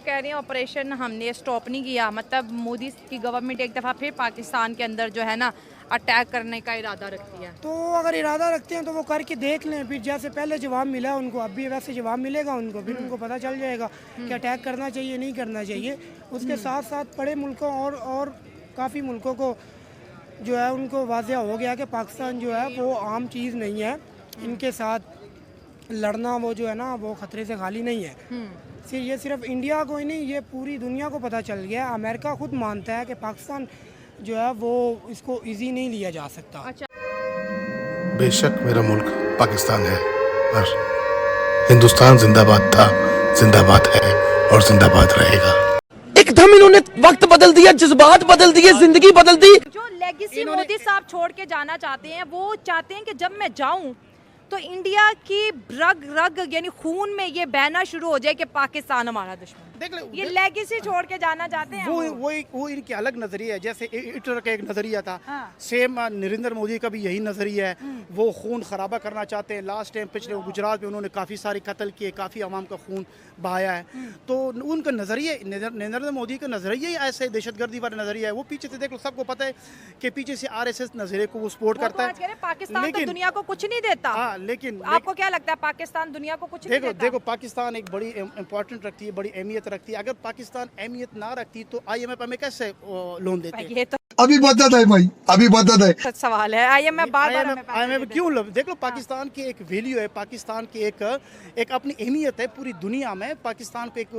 कह रहे हैं ऑपरेशन हमने स्टॉप नहीं किया, मतलब मोदी की गवर्नमेंट एक दफ़ा फिर पाकिस्तान के अंदर जो है ना अटैक करने का इरादा रखती है। तो अगर इरादा रखते हैं तो वो करके देख लें, फिर जैसे पहले जवाब मिला उनको, अब भी वैसे जवाब मिलेगा उनको, फिर उनको पता चल जाएगा कि अटैक करना चाहिए नहीं करना चाहिए। उसके साथ साथ बड़े मुल्कों और काफ़ी मुल्कों को जो है उनको वाज़ेह हो गया कि पाकिस्तान जो है वो आम चीज़ नहीं है, इनके साथ लड़ना वो जो है ना वो ख़तरे से खाली नहीं है। ये सिर्फ इंडिया को ही नहीं, ये पूरी दुनिया को पता चल गया। अमेरिका खुद मानता है कि पाकिस्तान जो है वो इसको इजी नहीं लिया जा सकता। अच्छा, बेशक मेरा मुल्क पाकिस्तान है, पर हिंदुस्तान जिंदाबाद था, जिंदाबाद है और जिंदाबाद रहेगा। एकदम इन्होंने वक्त बदल दिया, जज्बात बदल दिए, जिंदगी बदल दी। जो लेगेसी मोदी साहब छोड़ के जाना चाहते हैं, वो चाहते हैं कि जब मैं जाऊं तो इंडिया की रग रग यानी खून में ये बहना शुरू हो जाए कि पाकिस्तान हमारा दुश्मन। देख ले, ये लेगेसी छोड़ के जाना चाहते हैं वो इनके अलग नजरिया है। जैसे हिटलर का एक नजरिया था, हाँ। सेम नरेंद्र मोदी का भी यही नजरिया है। वो खून खराबा करना चाहते हैं। लास्ट टाइम पिछले गुजरात में उन्होंने काफ़ी सारे कत्ल किए, काफ़ी अवाम का खून बहाया है। तो उनका नजरिया, नरेंद्र मोदी का नजरिया ही ऐसे दहशतगर्दी वाला नजरिया है। वो पीछे से देख लो, सबको पता है कि पीछे से RSS नजरिए को वो सपोर्ट करता है। पाकिस्तान तो दुनिया को कुछ नहीं देता। लेकिन आपको क्या लगता है पाकिस्तान दुनिया को कुछ नहीं देता? देखो पाकिस्तान एक बड़ी इंपॉर्टेंट रखती है, बड़ी अहमियत रखती है। अगर पाकिस्तान अहमियत ना रखती तो IMF हमें कैसे लोन देते? ये तो अभी बदत है भाई, अभी बदत है। सवाल है। IMF IMF क्यों देख लो, पाकिस्तान की एक वैल्यू है, पाकिस्तान की एक अपनी अहमियत है पूरी दुनिया में। पाकिस्तान को एक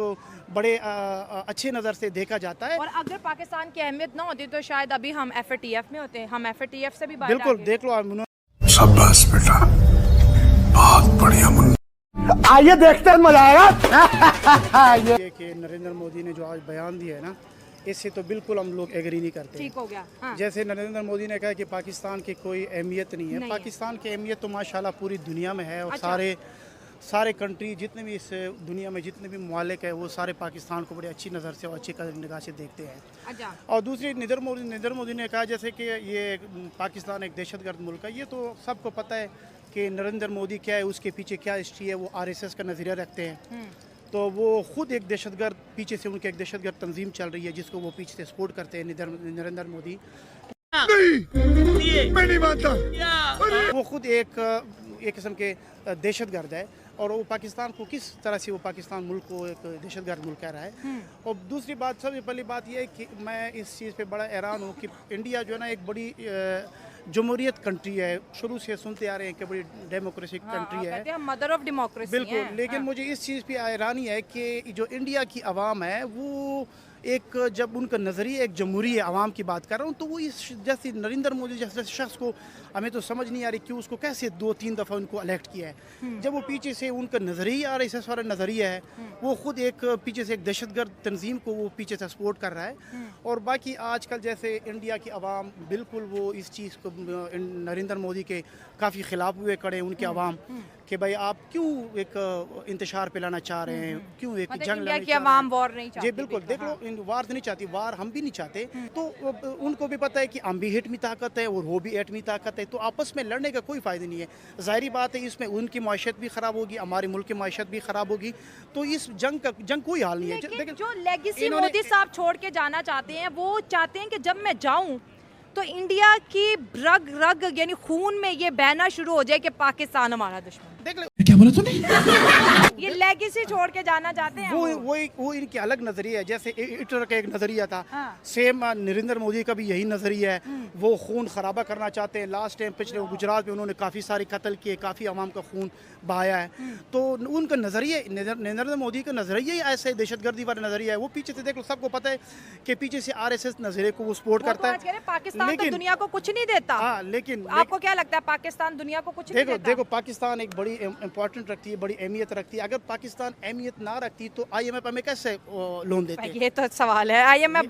बड़े अच्छे नज़र से देखा जाता है। और अगर पाकिस्तान की अहमियत ना होती तो शायद अभी हम FATF में होते। हम FATF से भी बाहर बिल्कुल, आ गए। देख लो शाबाश बेटा, बहुत बढ़िया मुन्ना। आइए देखते हैं, मजा आएगा। ये कि नरेंद्र मोदी ने जो आज बयान दिया है ना, इससे तो बिल्कुल हम लोग एग्री नहीं करते। ठीक हो गया। हाँ। जैसे नरेंद्र मोदी ने कहा कि पाकिस्तान की कोई अहमियत नहीं है। पाकिस्तान की अहमियत तो माशाल्लाह पूरी दुनिया में है। और अच्छा। सारे कंट्री जितने भी इस दुनिया में जितने भी ममालिक है, वो सारे पाकिस्तान को बड़ी अच्छी नज़र से और अच्छी निगाह से देखते हैं। अच्छा। और दूसरी नरेंद्र मोदी ने कहा जैसे कि ये पाकिस्तान एक दहशतगर्द मुल्क है। ये तो सबको पता है कि नरेंद्र मोदी क्या है, उसके पीछे क्या हिस्ट्री है। वो RSS का नज़रिया रखते हैं। तो वो खुद एक दहशतगर्द, पीछे से उनकी एक दहशतगर्द तंजीम चल रही है जिसको वो पीछे से सपोर्ट करते हैं नरेंद्र मोदी। मैं नहीं मानता। वो खुद एक किस्म के दहशतगर्द है। और वो पाकिस्तान को किस तरह से वो पाकिस्तान मुल्क को एक दहशतगर्द मुल्क कह रहा है। और दूसरी बात, सबसे पहली बात यह है कि मैं इस चीज़ पे बड़ा हैरान हूँ कि इंडिया जो है ना एक बड़ी जमहूरियत कंट्री है। शुरू से सुनते आ रहे हैं कि बड़ी डेमोक्रेटिक कंट्री है, हम मदर ऑफ डेमोक्रेसी बिल्कुल। लेकिन मुझे इस चीज़ पे हैरानी है कि जो इंडिया की आवाम है वो एक, जब उनका नज़रिया एक जमहूरी आवाम की बात कर रहा हूँ, तो वो इस जैसे नरेंद्र मोदी जैसे शख्स को हमें तो समझ नहीं आ रही कि उसको कैसे 2-3 दफ़ा उनको इलेक्ट किया है। जब वो पीछे से उनका नज़रिया RSS वाला नज़रिया है, वो खुद एक पीछे से एक दहशतगर्द तंजीम को वो पीछे से सपोर्ट कर रहा है। और बाकी आजकल जैसे इंडिया की आवाम बिल्कुल वो इस चीज़ को नरेंद्र मोदी के काफ़ी ख़िलाफ़ हुए खड़े हैं उनके आवाम कि भाई आप क्यों एक इंतशार पे लाना चाह रहे हैं, क्यों एक मतलब जंग इंडिया लाना की चाह रहे आवाम हैं। वॉर नहीं चाहती। जी बिल्कुल, देख लो, वार नहीं चाहती, वार हम भी नहीं चाहते। तो उनको भी पता है कि हम भी एटमी ताकत है और वो भी एटमी ताकत है, तो आपस में लड़ने का कोई फ़ायदा नहीं है। ज़ाहिरी बात है, इसमें उनकी माशत भी ख़राब होगी, हमारे मुल्क की माशत भी ख़राब होगी। तो इस जंग कोई हाल नहीं है। लेकिन जो लेगेसी मोदी साहब छोड़ के जाना चाहते हैं, वो चाहते हैं कि जब मैं जाऊं तो इंडिया की रग रग यानी खून में ये बहना शुरू हो जाए कि पाकिस्तान हमारा दुश्मन। देख लो, क्या बोला तूने? ये लेगेसी छोड़ के जाना चाहते हैं वो इनके अलग नजरिया है। जैसे हिटलर का एक नजरिया था, हाँ। सेम नरेंद्र मोदी का भी यही नजरिया है। वो खून खराबा करना चाहते हैं। लास्ट टाइम पिछले गुजरात में उन्होंने काफ़ी सारे कत्ल किए, काफ़ी अवाम का खून बहाया है। तो उनका नजरिया, नरेंद्र मोदी का नजरिया ही ऐसे दहशतगर्दी वाला नजरिया है। वो पीछे से देख लो, सबको पता है कि पीछे से RSS नजरिए को वो सपोर्ट करता है। पाकिस्तान तो दुनिया को कुछ नहीं देता। लेकिन आपको क्या लगता है पाकिस्तान दुनिया को कुछ नहीं देता? देखो पाकिस्तान एक बड़ी इंपॉर्टेंट रखती है, बड़ी अहमियत रखती है। अगर पाकिस्तान अहमियत ना रखती तो IMF हमें कैसे लोन देते? ये तो सवाल है। IMF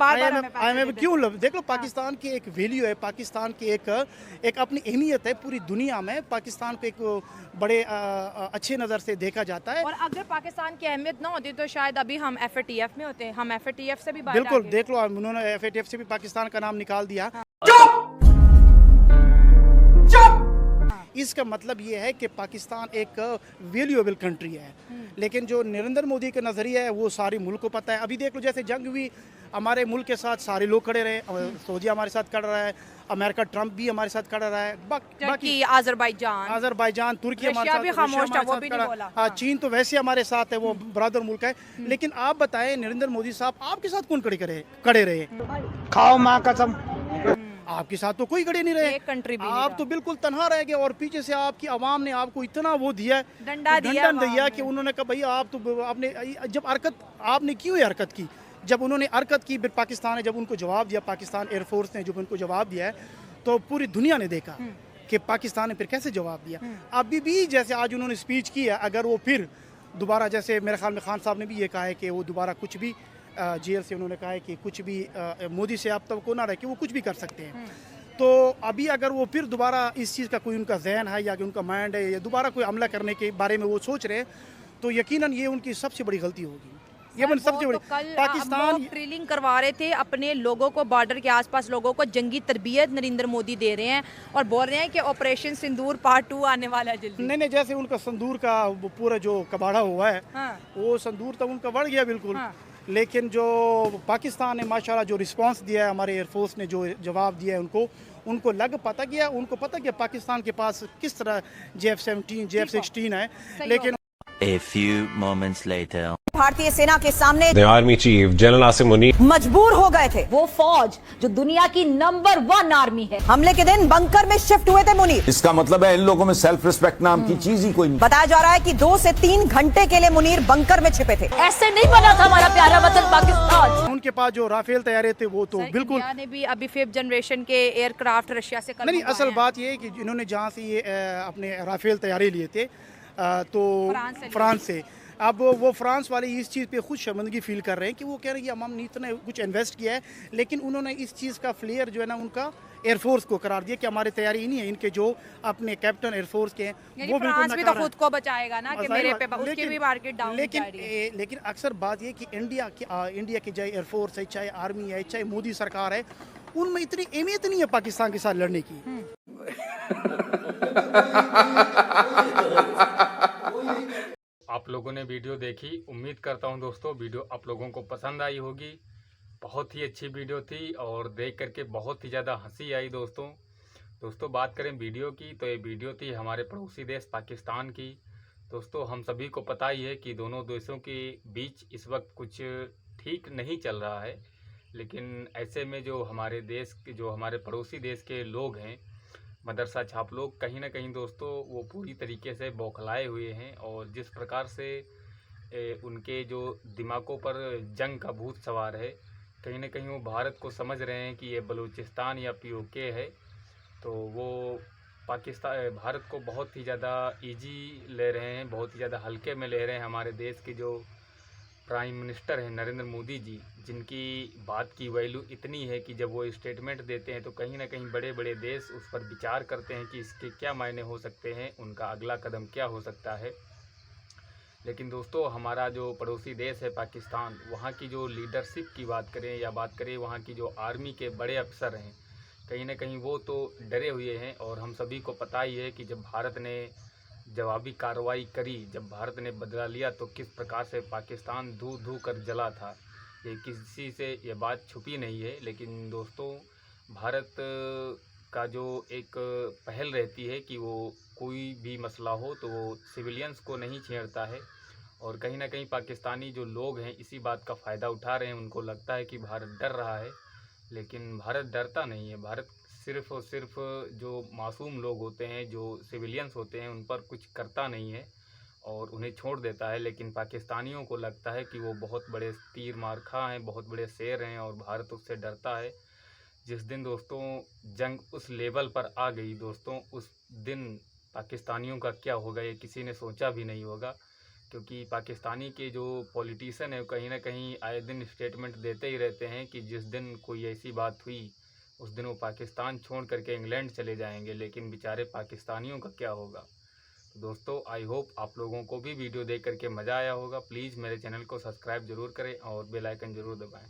क्यों देख लो, पाकिस्तान की एक वैल्यू है, पाकिस्तान की एक अपनी अहमियत है पूरी दुनिया में। पाकिस्तान को एक बड़े अच्छे नज़र से देखा जाता है। और अगर पाकिस्तान की अहमियत ना होती तो शायद अभी हम FATF में होते। हम FATF से भी बाहर बिल्कुल, आ गए। देख लो, उन्होंने FATF से भी पाकिस्तान का नाम निकाल दिया। इसका मतलब ये है कि पाकिस्तान एक वैल्यूएबल कंट्री है। लेकिन जो नरेंद्र मोदी का नज़रिया है वो सारे मुल्क को पता है। अभी देख लो, जैसे जंग हुई हमारे मुल्क के साथ सारे लोग खड़े रहे, सऊदी हमारे साथ खड़ा रहा है, अमेरिका ट्रंप भी हमारे साथ खड़ा रहा है, बाकी आज़रबाईजान, तुर्की हमारे साथ, भी खामोश था, वो भी नहीं बोला। हाँ, चीन तो वैसे हमारे साथ है, वो ब्रदर मुल्क है। लेकिन आप बताएं, नरेंद्र मोदी साहब आपके साथ कौन खड़े रहे? खाओ माँ कसम, आपके साथ तो कोई खड़े नहीं रहे, एक कंट्री भी आप तो बिल्कुल तनहा रह गए। और पीछे से आपकी आवाम ने आपको इतना वो दिया है, डंडा दिया कि उन्होंने कहा भैया आप तो आपने जब आपने क्यों ये हरकत की? जब उन्होंने हरकत की, फिर पाकिस्तान ने जब उनको जवाब दिया, पाकिस्तान एयरफोर्स ने जब उनको जवाब दिया है, तो पूरी दुनिया ने देखा कि पाकिस्तान ने फिर कैसे जवाब दिया। अभी भी जैसे आज उन्होंने स्पीच की है, अगर वो फिर दोबारा, जैसे मेरे ख्याल में खान साहब ने भी ये कहा है कि वो दोबारा कुछ भी जेल से उन्होंने कहा है कि कुछ भी मोदी से आप तक को ना रहे कि वो कुछ भी कर सकते हैं। तो अभी अगर वो फिर दोबारा इस चीज़ का कोई उनका जहन है या कि उनका माइंड है या दोबारा कोई हमला करने के बारे में वो सोच रहे हैं, तो यकीनन ये उनकी सबसे बड़ी गलती होगी। ये सबसे बड़ी पाकिस्तान ड्रिलिंग करवा रहे थे अपने लोगों को, बॉर्डर के आसपास लोगों को जंगी तरबियत नरेंद्र मोदी दे रहे हैं और बोल रहे हैं कि ऑपरेशन सिंदूर पार्ट 2 आने वाला है जल्दी। नहीं, जैसे उनका संदूर का पूरा जो कबाड़ा हुआ है, वो संदूर तो उनका बढ़ गया बिल्कुल। लेकिन जो पाकिस्तान ने माशाल्लाह जो रिस्पांस दिया है, हमारे एयरफोर्स ने जो जवाब दिया है, उनको पता गया पाकिस्तान के पास किस तरह JF-17 JF-16 है। लेकिन A few moments later. भारतीय सेना के सामने The Army Chief General Asim Munir मजबूर हो गए थे। वो फौज जो दुनिया की नंबर 1 आर्मी है, हमले के दिन बंकर में शिफ्ट हुए थे मुनीर। इसका मतलब है इन लोगों में सेल्फ रिस्पेक्ट नाम की चीज ही कोई नहीं। बताया जा रहा है कि 2 से 3 घंटे के लिए मुनीर बंकर में छिपे थे। ऐसे नहीं बना था हमारा प्यारा वतन पाकिस्तान। उनके पास जो राफेल तैयारे थे वो तो बिल्कुल, इंडिया ने भी अभी 5th जनरेशन के एयरक्राफ्ट रशिया से नहीं। असल बात ये है कि इन्होंने जहाँ से ये अपने राफेल तैयारे लिए थे, तो फ्रांस से। अब वो फ्रांस वाले इस चीज़ पे खुद शर्मिंदगी फील कर रहे हैं कि वो कह रहे हैं कि हमने इतना कुछ इन्वेस्ट किया है, लेकिन उन्होंने इस चीज़ का फ्लेयर जो है ना उनका एयरफोर्स को करार दिया कि हमारी तैयारी ही नहीं है। इनके जो अपने कैप्टन एयरफोर्स के हैं वो फ्रांस भी तो खुद को बचाएगा ना कि मेरे पे उसकी भी मार्केट डाउन जा रही है। लेकिन अक्सर बात ये कि इंडिया की चाहे एयरफोर्स है, चाहे आर्मी है, चाहे मोदी सरकार है, उनमें इतनी अहमियत नहीं है पाकिस्तान के साथ लड़ने की। आप लोगों ने वीडियो देखी, उम्मीद करता हूं दोस्तों वीडियो आप लोगों को पसंद आई होगी। बहुत ही अच्छी वीडियो थी और देख करके बहुत ही ज़्यादा हंसी आई दोस्तों बात करें वीडियो की, तो ये वीडियो थी हमारे पड़ोसी देश पाकिस्तान की। दोस्तों हम सभी को पता ही है कि दोनों देशों के बीच इस वक्त कुछ ठीक नहीं चल रहा है, लेकिन ऐसे में जो हमारे पड़ोसी देश के लोग हैं, मदरसा छाप लोग, कहीं ना कहीं दोस्तों वो पूरी तरीके से बौखलाए हुए हैं। और जिस प्रकार से उनके जो दिमागों पर जंग का भूत सवार है, कहीं ना कहीं वो भारत को समझ रहे हैं कि ये बलूचिस्तान या POK है, तो वो भारत को बहुत ही ज़्यादा ईजी ले रहे हैं, बहुत ही ज़्यादा हल्के में ले रहे हैं। हमारे देश के जो प्राइम मिनिस्टर हैं नरेंद्र मोदी जी, जिनकी बात की वैल्यू इतनी है कि जब वो स्टेटमेंट देते हैं तो कहीं ना कहीं बड़े बड़े देश उस पर विचार करते हैं कि इसके क्या मायने हो सकते हैं, उनका अगला कदम क्या हो सकता है। लेकिन दोस्तों हमारा जो पड़ोसी देश है पाकिस्तान, वहाँ की जो लीडरशिप की बात करें या बात करें वहाँ की जो आर्मी के बड़े अफसर हैं, कहीं ना कहीं वो तो डरे हुए हैं। और हम सभी को पता ही है कि जब भारत ने जवाबी कार्रवाई करी, जब भारत ने बदला लिया, तो किस प्रकार से पाकिस्तान धू कर जला था, ये किसी से ये बात छुपी नहीं है। लेकिन दोस्तों भारत का जो एक पहल रहती है कि वो कोई भी मसला हो तो वो सिविलियंस को नहीं छेड़ता है, और कहीं ना कहीं पाकिस्तानी जो लोग हैं इसी बात का फ़ायदा उठा रहे हैं। उनको लगता है कि भारत डर रहा है, लेकिन भारत डरता नहीं है। भारत सिर्फ़ और सिर्फ जो मासूम लोग होते हैं, जो सिविलियंस होते हैं, उन पर कुछ करता नहीं है और उन्हें छोड़ देता है। लेकिन पाकिस्तानियों को लगता है कि वो बहुत बड़े तीर मारखा हैं, बहुत बड़े शेर हैं और भारत उससे डरता है। जिस दिन दोस्तों जंग उस लेवल पर आ गई दोस्तों, उस दिन पाकिस्तानियों का क्या होगा ये किसी ने सोचा भी नहीं होगा, क्योंकि पाकिस्तानी के जो पॉलिटिशियन है कहीं ना कहीं आए दिन स्टेटमेंट देते ही रहते हैं कि जिस दिन कोई ऐसी बात हुई उस दिन वो पाकिस्तान छोड़ करके इंग्लैंड चले जाएंगे। लेकिन बेचारे पाकिस्तानियों का क्या होगा। दोस्तों आई होप आप लोगों को भी वीडियो देख करके मज़ा आया होगा। प्लीज़ मेरे चैनल को सब्सक्राइब ज़रूर करें और बेल आइकन ज़रूर दबाएं।